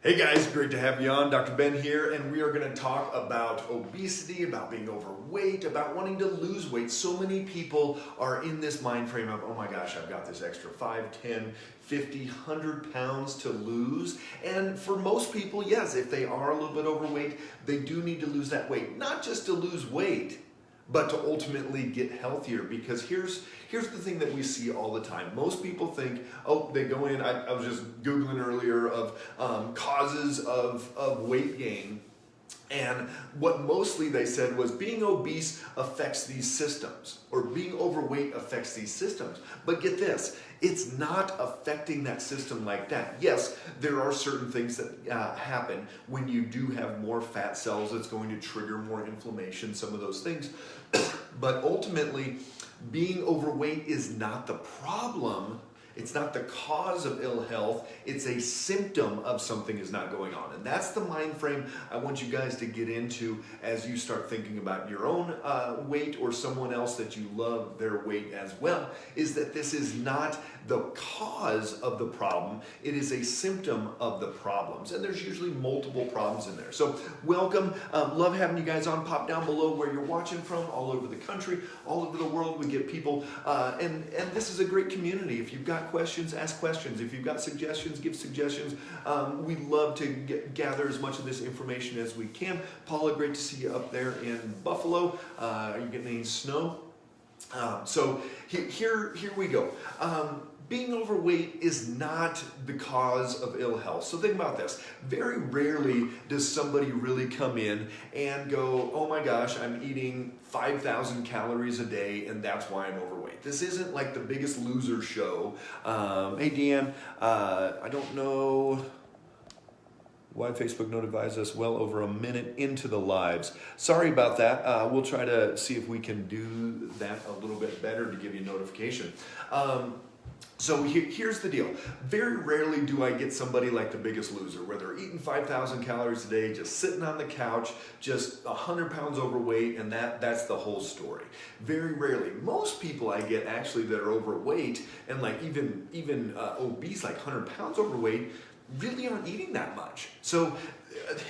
Hey guys, great to have you on. Dr. Ben here, and we are going to talk about obesity, about being overweight, about wanting to lose weight. So many people are in this mind frame of, oh my gosh, I've got this extra 5, 10, 50, 100 pounds to lose. And for most people, yes, if they are a little bit overweight, they do need to lose that weight. Not just to lose weight, but to ultimately get healthier. Because here's the thing that we see all the time. Most people think, oh, they go in, I was just Googling earlier of causes of weight gain. And what mostly they said was being obese affects these systems, or being overweight affects these systems. But get this, it's not affecting that system like that. Yes, there are certain things that happen when you do have more fat cells. It's going to trigger more inflammation, some of those things. But ultimately, being overweight is not the problem. It's not the cause of ill health. It's a symptom of something is not going on. And that's the mind frame I want you guys to get into as you start thinking about your own weight or someone else that you love their weight as well, is that this is not the cause of the problem. It is a symptom of the problems. And there's usually multiple problems in there. So welcome. Love having you guys on. Pop down below where you're watching from, all over the country, all over the world. We get people. And this is a great community. If you've got questions, ask questions. If you've got suggestions, give suggestions. We love to gather as much of this information as we can. Paula, great to see you up there in Buffalo. Are you getting any snow? So here we go. Being overweight is not the cause of ill health. So think about this. Very rarely does somebody really come in and go, oh my gosh, I'm eating 5,000 calories a day and that's why I'm overweight. This isn't like the Biggest Loser show. Hey Deanne, I don't know why Facebook notifies us well over a minute into the lives. Sorry about that. We'll try to see if we can do that a little bit better to give you notification. So here's the deal. Very rarely do I get somebody like the Biggest Loser, where they're eating 5,000 calories a day, just sitting on the couch, just 100 pounds overweight, and that's the whole story. Very rarely. Most people I get actually that are overweight and like even obese, like 100 pounds overweight, really aren't eating that much. So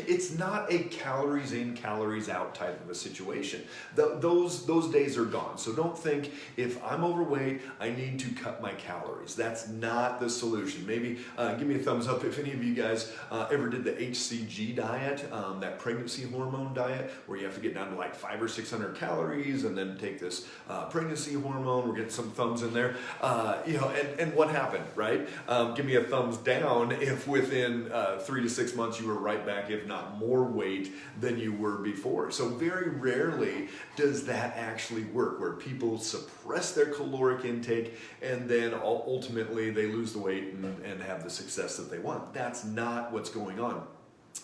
it's not a calories in, calories out type of a situation. Those days are gone. So don't think if I'm overweight, I need to cut my calories. That's not the solution. Maybe give me a thumbs up if any of you guys ever did the HCG diet, that pregnancy hormone diet, where you have to get down to like 500 or 600 calories and then take this pregnancy hormone. We're getting some thumbs in there. And what happened, right? Give me a thumbs down if within 3 to 6 months you were right back, if not more weight than you were before. So very rarely does that actually work, where people suppress their caloric intake and then ultimately they lose the weight and have the success that they want. That's not what's going on.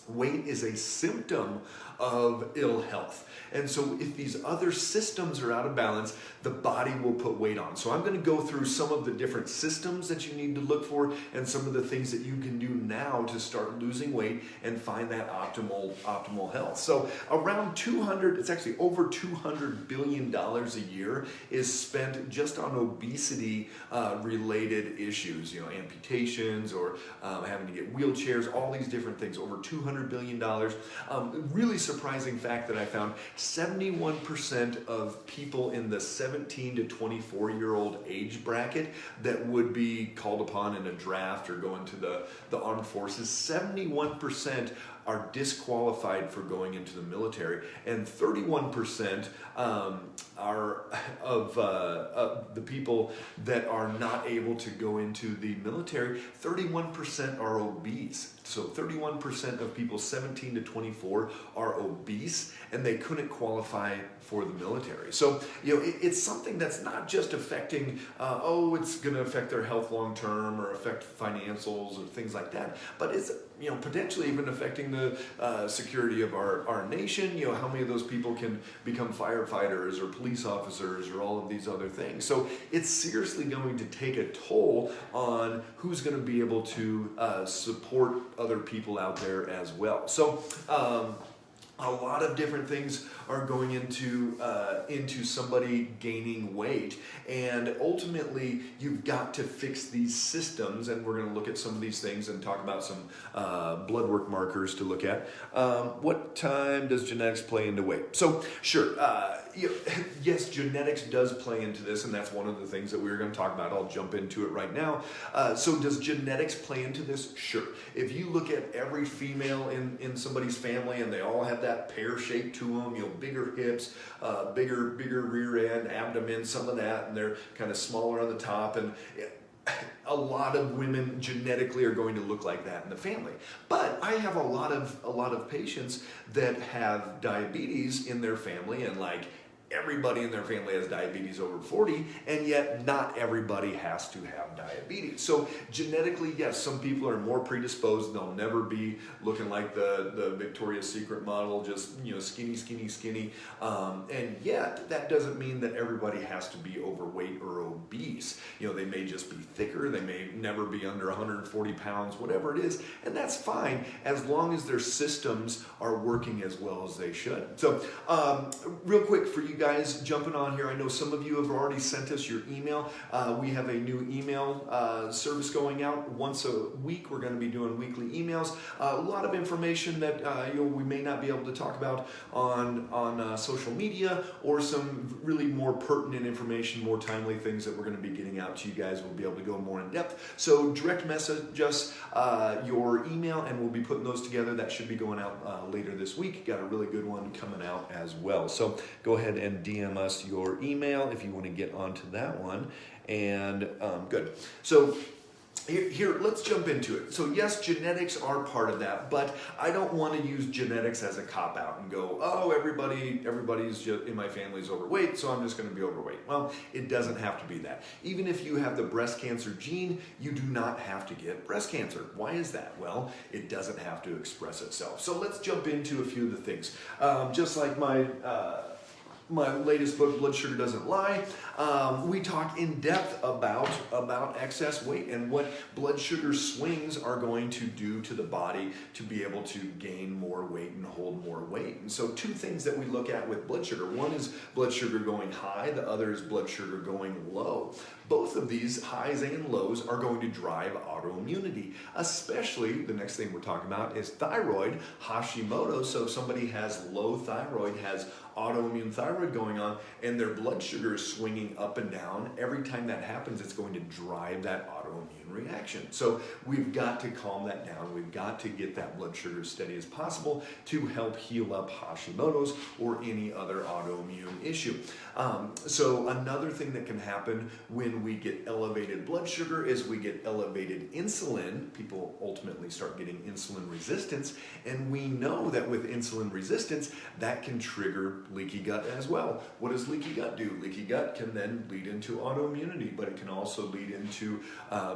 Weight is a symptom of ill health. And so if these other systems are out of balance, the body will put weight on. So I'm going to go through some of the different systems that you need to look for and some of the things that you can do now to start losing weight and find that optimal health. So around it's actually over $200 billion a year is spent just on obesity related issues, amputations or having to get wheelchairs, all these different things, over $200 billion. Really surprising fact that I found, 71% of people in the 17 to 24-year-old age bracket that would be called upon in a draft or go into the armed forces, 71% are disqualified for going into the military, and 31% are of the people that are not able to go into the military, 31% are obese. So 31% of people 17 to 24 are obese, and they couldn't qualify for the military. So, it's something that's not just affecting, it's going to affect their health long term or affect financials or things like that, but it's, potentially even affecting the security of our nation. How many of those people can become firefighters or police officers or all of these other things. So it's seriously going to take a toll on who's going to be able to support other people out there as well. So A lot of different things are going into somebody gaining weight, and ultimately you've got to fix these systems. And we're going to look at some of these things and talk about some blood work markers to look at. What time does genetics play into weight? So sure, yes, genetics does play into this, and that's one of the things that we're going to talk about. I'll jump into it right now. So does genetics play into this? Sure. If you look at every female in somebody's family, and they all have that pear shape to them, bigger hips, bigger rear end, abdomen, some of that, and they're kind of smaller on the top, and a lot of women genetically are going to look like that in the family. But I have a lot of patients that have diabetes in their family, and like everybody in their family has diabetes over 40, and yet not everybody has to have diabetes. So genetically, yes, some people are more predisposed. They'll never be looking like the Victoria's Secret model, just skinny. And yet that doesn't mean that everybody has to be overweight or obese. They may just be thicker. They may never be under 140 pounds, whatever it is, and that's fine as long as their systems are working as well as they should. So real quick for you guys jumping on here, I know some of you have already sent us your email. We have a new email service going out once a week. We're going to be doing weekly emails. A lot of information that we may not be able to talk about on social media, or some really more pertinent information, more timely things that we're going to be getting out to you guys. We'll be able to go more in depth. So direct message us your email, and we'll be putting those together. That should be going out later this week. Got a really good one coming out as well. So go ahead and DM us your email if you want to get onto that one. And good. So here, let's jump into it. So yes, genetics are part of that, but I don't want to use genetics as a cop-out and go, oh, everybody's just, in my family is overweight, so I'm just going to be overweight. Well, it doesn't have to be that. Even if you have the breast cancer gene, you do not have to get breast cancer. Why is that? Well, it doesn't have to express itself. So let's jump into a few of the things. Just like my latest book, Blood Sugar Doesn't Lie, we talk in depth about excess weight and what blood sugar swings are going to do to the body to be able to gain more weight and hold more weight. And so two things that we look at with blood sugar. One is blood sugar going high, the other is blood sugar going low. Both of these highs and lows are going to drive autoimmunity, especially the next thing we're talking about is thyroid, Hashimoto's. So if somebody has low thyroid, has autoimmune thyroid going on, and their blood sugar is swinging up and down, every time that happens, it's going to drive that autoimmune reaction. So we've got to calm that down. We've got to get that blood sugar as steady as possible to help heal up Hashimoto's or any other autoimmune issue. So another thing that can happen when we get elevated blood sugar is we get elevated insulin. People ultimately start getting insulin resistance, and we know that with insulin resistance, that can trigger leaky gut as well. What does leaky gut do? Leaky gut can then lead into autoimmunity, but it can also lead into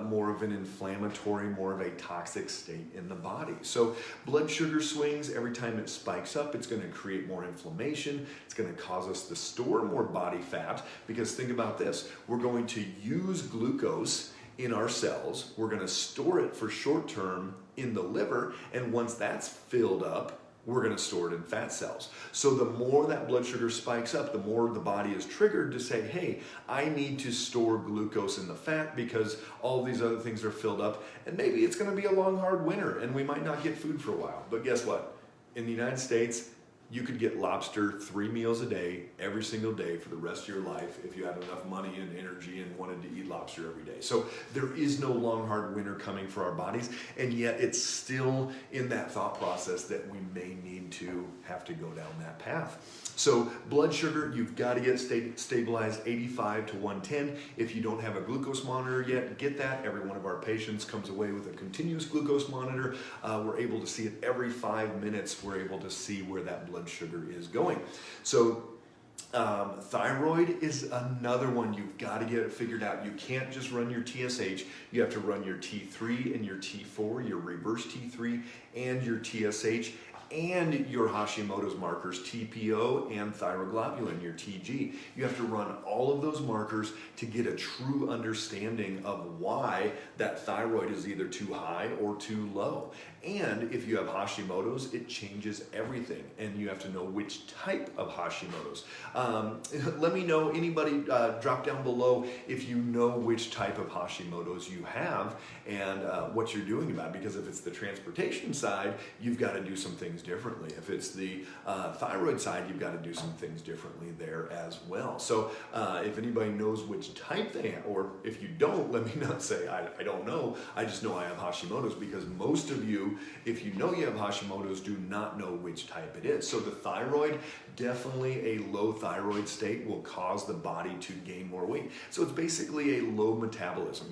more of an inflammatory, more of a toxic state in the body. So blood sugar swings, every time it spikes up, it's going to create more inflammation. It's going to cause us to store more body fat, because think about this, we're going to use glucose in our cells, we're going to store it for short term in the liver, and once that's filled up, we're going to store it in fat cells. So the more that blood sugar spikes up, the more the body is triggered to say, hey, I need to store glucose in the fat because all these other things are filled up, and maybe it's going to be a long, hard winter, and we might not get food for a while. But guess what? In the United States, you could get lobster 3 meals a day, every single day for the rest of your life if you had enough money and energy and wanted to eat lobster every day. So there is no long, hard winter coming for our bodies, and yet it's still in that thought process that we may need to have to go down that path. So blood sugar, you've got to get stabilized 85 to 110. If you don't have a glucose monitor yet, get that. Every one of our patients comes away with a continuous glucose monitor. We're able to see it every 5 minutes. We're able to see where that blood sugar is going. So thyroid is another one you've got to get it figured out. You can't just run your TSH. You have to run your T3 and your T4, your reverse T3 and your TSH and your Hashimoto's markers, TPO and thyroglobulin, your TG. You have to run all of those markers to get a true understanding of why that thyroid is either too high or too low. And if you have Hashimoto's, it changes everything, and you have to know which type of Hashimoto's. Let me know, anybody drop down below if you know which type of Hashimoto's you have and what you're doing about it, because if it's the transportation side, you've got to do some things differently. If it's the thyroid side, you've got to do some things differently there as well. So if anybody knows which type they have, or if you don't, let me not say I don't know, I just know I have Hashimoto's, because most of you, if you know you have Hashimoto's, do not know which type it is. So the thyroid, definitely a low thyroid state will cause the body to gain more weight. So it's basically a low metabolism.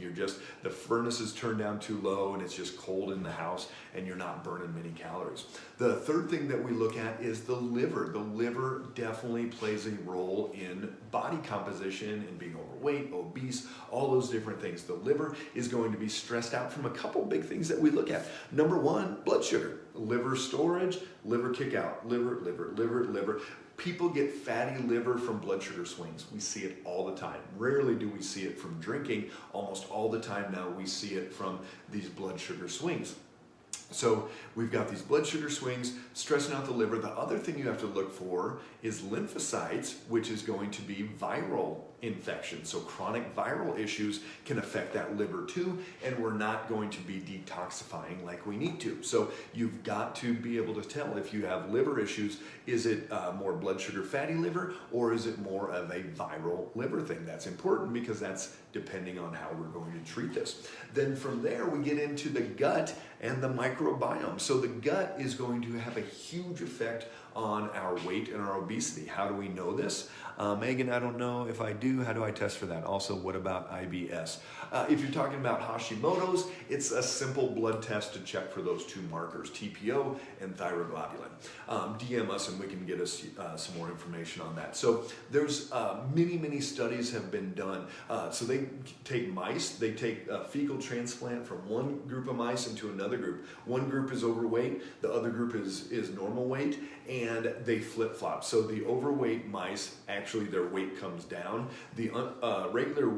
The furnace is turned down too low and it's just cold in the house and you're not burning many calories. The third thing that we look at is the liver. The liver definitely plays a role in body composition and being overweight, obese, all those different things. The liver is going to be stressed out from a couple big things that we look at. Number one, blood sugar, liver storage, liver kick out, liver. People get fatty liver from blood sugar swings. We see it all the time. Rarely do we see it from drinking. Almost all the time now we see it from these blood sugar swings. So we've got these blood sugar swings stressing out the liver. The other thing you have to look for is lymphocytes, which is going to be viral infections. So chronic viral issues can affect that liver too, and we're not going to be detoxifying like we need to. So you've got to be able to tell if you have liver issues, is it more blood sugar fatty liver, or is it more of a viral liver thing? That's important because that's depending on how we're going to treat this. Then from there we get into the gut and the microbiome. So the gut is going to have a huge effect on our weight and our obesity. How do we know this? Megan, I don't know if I do. How do I test for that? Also, what about IBS? If you're talking about Hashimoto's, it's a simple blood test to check for those two markers, TPO and thyroglobulin. DM us and we can get us some more information on that. So there's many studies have been done. So they take mice, they take a fecal transplant from one group of mice into another group. One group is overweight, the other group is normal weight, and they flip-flop. So the overweight mice, actually their weight comes down. The regular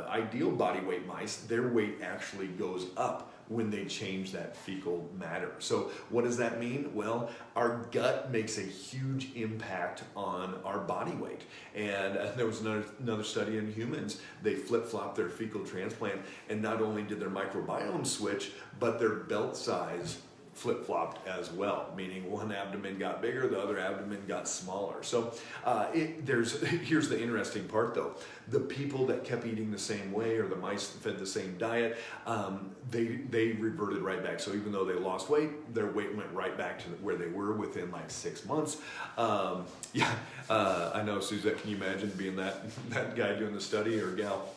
ideal body weight mice, their weight actually goes up when they change that fecal matter. So what does that mean? Well, our gut makes a huge impact on our body weight. And there was another study in humans. They flip-flopped their fecal transplant, and not only did their microbiome switch, but their belt size flip-flopped as well, meaning one abdomen got bigger, the other abdomen got smaller. So here's the interesting part though. The people that kept eating the same way, or the mice that fed the same diet, they reverted right back. So even though they lost weight, their weight went right back to where they were within like 6 months. I know, Suzette, can you imagine being that guy doing the study, or gal?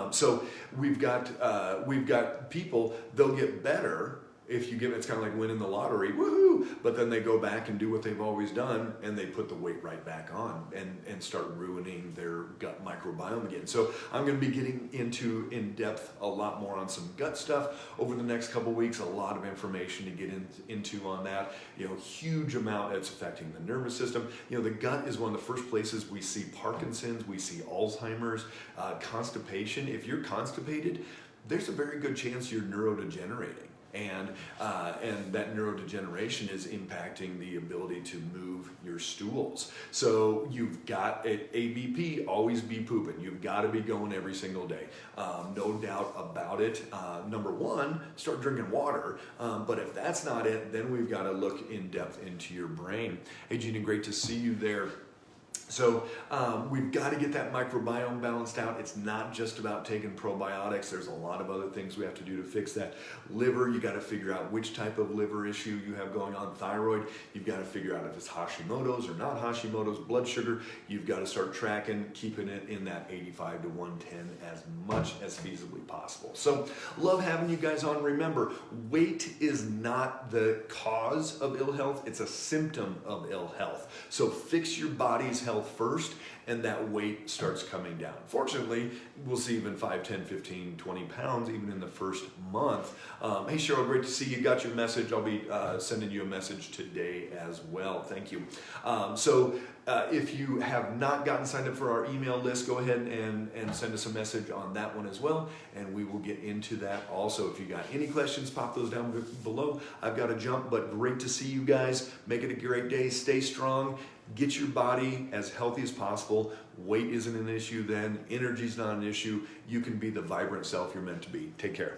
So we've got people, they'll get better if you give it. It's kind of like winning the lottery, woohoo! But then they go back and do what they've always done, and they put the weight right back on and start ruining their gut microbiome again. So I'm going to be getting into in depth a lot more on some gut stuff over the next couple weeks. A lot of information to get into on that. Huge amount that's affecting the nervous system. The gut is one of the first places we see Parkinson's, we see Alzheimer's, constipation. If you're constipated, there's a very good chance you're neurodegenerating. And that neurodegeneration is impacting the ability to move your stools. So you've got ABP, always be pooping. You've got to be going every single day. No doubt about it. Number one, start drinking water. But if that's not it, then we've got to look in depth into your brain. Hey, Gina, great to see you there. So we've got to get that microbiome balanced out. It's not just about taking probiotics. There's a lot of other things we have to do to fix that. Liver, you got to figure out which type of liver issue you have going on. Thyroid, you've got to figure out if it's Hashimoto's or not Hashimoto's. Blood sugar, you've got to start tracking, keeping it in that 85 to 110 as much as feasibly possible. So love having you guys on. Remember, weight is not the cause of ill health. It's a symptom of ill health. So fix your body's health health first, and that weight starts coming down. Fortunately, we'll see even 5, 10, 15, 20 pounds even in the first month. Hey Cheryl, great to see you. Got your message. I'll be sending you a message today as well. Thank you. If you have not gotten signed up for our email list, go ahead and send us a message on that one as well, and we will get into that also. If you got any questions, pop those down below. I've got to jump, but great to see you guys. Make it a great day. Stay strong. Get your body as healthy as possible. Weight isn't an issue then. Energy's not an issue. You can be the vibrant self you're meant to be. Take care.